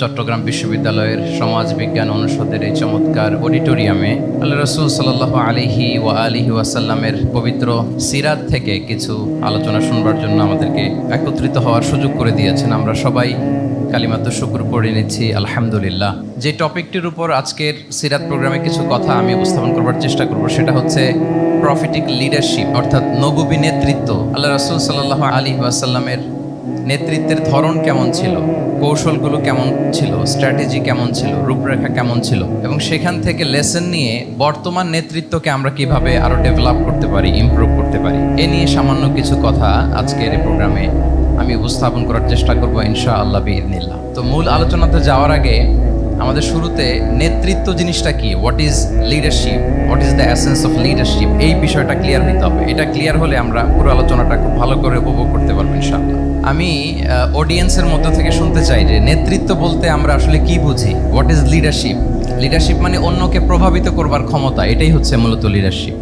চট্টগ্রাম বিশ্ববিদ্যালয়ের সমাজ বিজ্ঞান অনুষদের এই চমৎকার অডিটোরিয়ামে আল্লাহ রাসূল সাল্লাল্লাহু আলাইহি ওয়া আলিহি ওয়াসাল্লামের পবিত্র সিরাত থেকে কিছু আলোচনা শুনবার জন্য আমাদেরকে একত্রিত হওয়ার সুযোগ করে দিয়েছেন। আমরা সবাই কালিমাত শুকর পড়ে নিচ্ছি আলহামদুলিল্লাহ। যে টপিকটির উপর আজকের সিরাত প্রোগ্রামে কিছু কথা আমি উপস্থাপন করবার চেষ্টা করব সেটা হচ্ছে প্রফেটিক লিডারশিপ, অর্থাৎ নববী নেতৃত্ব। আল্লাহ রাসূল সাল্লাল্লাহু আলাইহি ওয়াসাল্লামের নেতৃত্বের ধরন কেমন ছিল, কৌশলগুলো কেমন ছিল, স্ট্র্যাটেজি কেমন ছিল, রূপরেখা কেমন ছিল, এবং সেখান থেকে লেসন নিয়ে বর্তমান নেতৃত্বকে আমরা কিভাবে আরো ডেভেলপ করতে পারি, ইমপ্রুভ করতে পারি, এ নিয়ে সামান্য কিছু কথা আজকের এই প্রোগ্রামে আমি উপস্থাপন করার চেষ্টা করবো ইনশাআল্লাহ বিইذনিল্লাহ। তো মূল আলোচনাতে যাওয়ার আগে আমাদের শুরুতে নেতৃত্ব জিনিসটা কি, what is leadership, what is the essence of leadership, এই বিষয়টা ক্লিয়ার হইতে হবে। এটা ক্লিয়ার হলে আমরা পুরো আলোচনাটা খুব ভালো করে উপভোগ করতে পারবো ইনশাআল্লাহ। আমি অডিয়েন্সের মধ্য থেকে শুনতে চাই যে নেতৃত্ব বলতে আমরা আসলে কি বুঝি, হোয়াট ইজ লিডারশিপ। লিডারশিপ মানে অন্যকে প্রভাবিত করবার ক্ষমতা, এটাই হচ্ছে মূলত লিডারশিপ।